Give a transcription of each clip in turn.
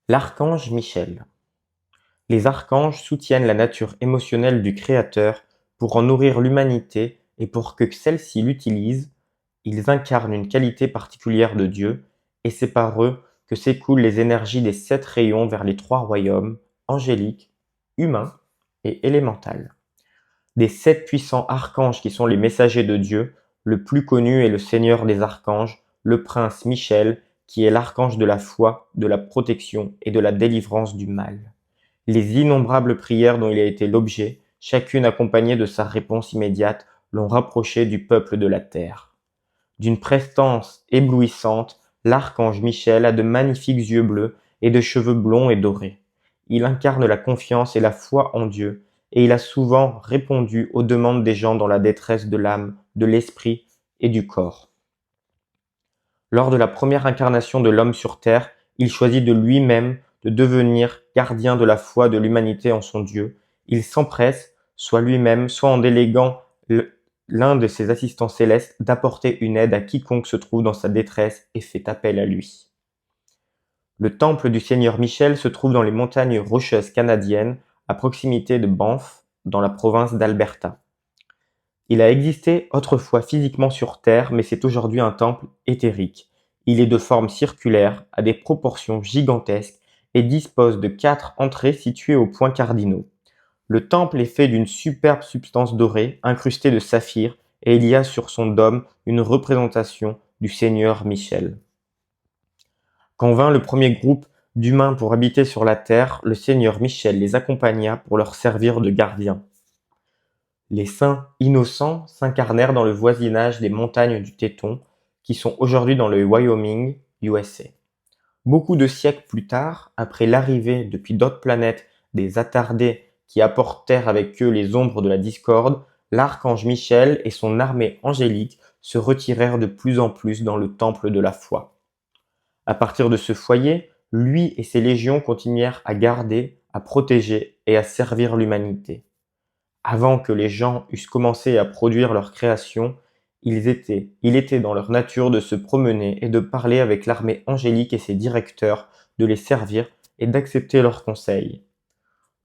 L'archange Michel. Les archanges soutiennent la nature émotionnelle du Créateur pour en nourrir l'humanité et pour que celle-ci l'utilise, ils incarnent une qualité particulière de Dieu, et c'est par eux que s'écoulent les énergies des 7 rayons vers les 3 royaumes, angélique, humain et élémental. Des 7 puissants archanges qui sont les messagers de Dieu, le plus connu est le Seigneur des archanges, le prince Michel, qui est l'archange de la foi, de la protection et de la délivrance du mal. Les innombrables prières dont il a été l'objet, chacune accompagnée de sa réponse immédiate, l'ont rapproché du peuple de la terre. D'une prestance éblouissante, l'archange Michel a de magnifiques yeux bleus et de cheveux blonds et dorés. Il incarne la confiance et la foi en Dieu, et il a souvent répondu aux demandes des gens dans la détresse de l'âme, de l'esprit et du corps. Lors de la première incarnation de l'homme sur terre, il choisit de lui-même de devenir gardien de la foi de l'humanité en son Dieu. Il s'empresse, soit lui-même, soit en déléguant l'un de ses assistants célestes, d'apporter une aide à quiconque se trouve dans sa détresse et fait appel à lui. Le temple du Seigneur Michel se trouve dans les montagnes Rocheuses canadiennes, à proximité de Banff, dans la province d'Alberta. Il a existé autrefois physiquement sur Terre, mais c'est aujourd'hui un temple éthérique. Il est de forme circulaire, a des proportions gigantesques et dispose de 4 entrées situées aux points cardinaux. Le temple est fait d'une superbe substance dorée, incrustée de saphir, et il y a sur son dôme une représentation du Seigneur Michel. Quand vint le premier groupe d'humains pour habiter sur la terre, le Seigneur Michel les accompagna pour leur servir de gardiens. Les saints innocents s'incarnèrent dans le voisinage des montagnes du Téton, qui sont aujourd'hui dans le Wyoming, USA. Beaucoup de siècles plus tard, après l'arrivée depuis d'autres planètes des attardés qui apportèrent avec eux les ombres de la discorde, l'archange Michel et son armée angélique se retirèrent de plus en plus dans le temple de la foi. À partir de ce foyer, lui et ses légions continuèrent à garder, à protéger et à servir l'humanité. Avant que les gens eussent commencé à produire leur création, il était dans leur nature de se promener et de parler avec l'armée angélique et ses directeurs, de les servir et d'accepter leurs conseils.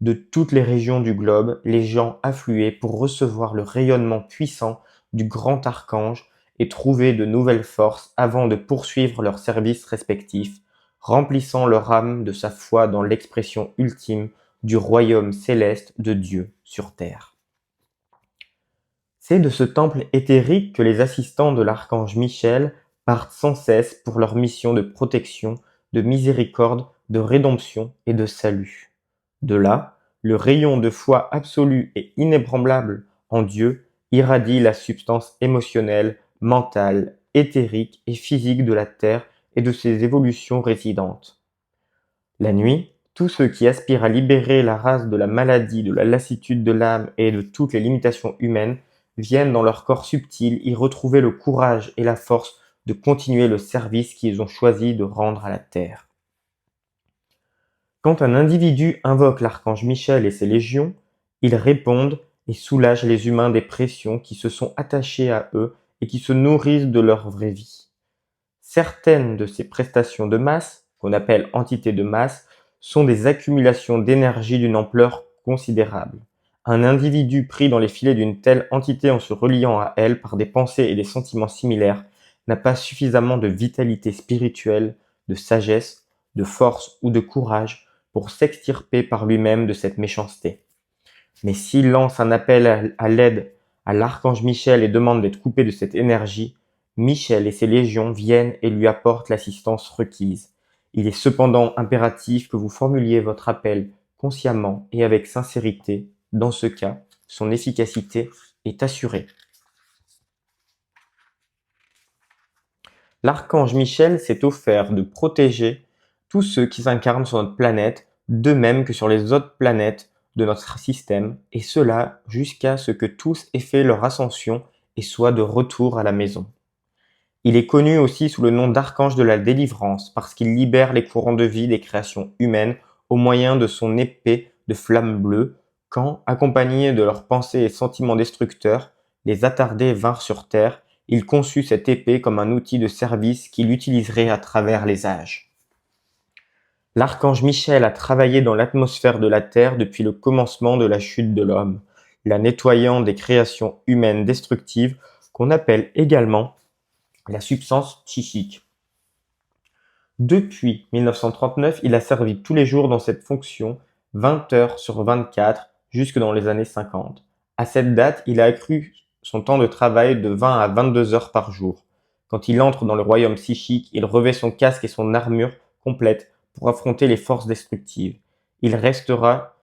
De toutes les régions du globe, les gens affluaient pour recevoir le rayonnement puissant du grand archange et trouver de nouvelles forces avant de poursuivre leurs services respectifs, remplissant leur âme de sa foi dans l'expression ultime du royaume céleste de Dieu sur terre. C'est de ce temple éthérique que les assistants de l'archange Michel partent sans cesse pour leur mission de protection, de miséricorde, de rédemption et de salut. De là, le rayon de foi absolue et inébranlable en Dieu irradie la substance émotionnelle, mentale, éthérique et physique de la terre et de ses évolutions résidentes. La nuit, tous ceux qui aspirent à libérer la race de la maladie, de la lassitude de l'âme et de toutes les limitations humaines viennent dans leur corps subtil y retrouver le courage et la force de continuer le service qu'ils ont choisi de rendre à la terre. Quand un individu invoque l'archange Michel et ses légions, ils répondent et soulagent les humains des pressions qui se sont attachées à eux et qui se nourrissent de leur vraie vie. Certaines de ces prestations de masse, qu'on appelle entités de masse, sont des accumulations d'énergie d'une ampleur considérable. Un individu pris dans les filets d'une telle entité en se reliant à elle par des pensées et des sentiments similaires n'a pas suffisamment de vitalité spirituelle, de sagesse, de force ou de courage pour s'extirper par lui-même de cette méchanceté. Mais s'il lance un appel à l'aide à l'archange Michel et demande d'être coupé de cette énergie, Michel et ses légions viennent et lui apportent l'assistance requise. Il est cependant impératif que vous formuliez votre appel consciemment et avec sincérité. Dans ce cas, son efficacité est assurée. L'archange Michel s'est offert de protéger tous ceux qui s'incarnent sur notre planète, de même que sur les autres planètes de notre système, et cela jusqu'à ce que tous aient fait leur ascension et soient de retour à la maison. Il est connu aussi sous le nom d'archange de la délivrance parce qu'il libère les courants de vie des créations humaines au moyen de son épée de flamme bleue quand, accompagnés de leurs pensées et sentiments destructeurs, les attardés vinrent sur terre. Il conçut cette épée comme un outil de service qu'il utiliserait à travers les âges. L'archange Michel a travaillé dans l'atmosphère de la Terre depuis le commencement de la chute de l'homme, la nettoyant des créations humaines destructives qu'on appelle également la substance psychique. Depuis 1939, il a servi tous les jours dans cette fonction, 20 heures sur 24, jusque dans les années 50. À cette date, il a accru son temps de travail de 20 à 22 heures par jour. Quand il entre dans le royaume psychique, il revêt son casque et son armure complète pour affronter les forces destructives. Il restera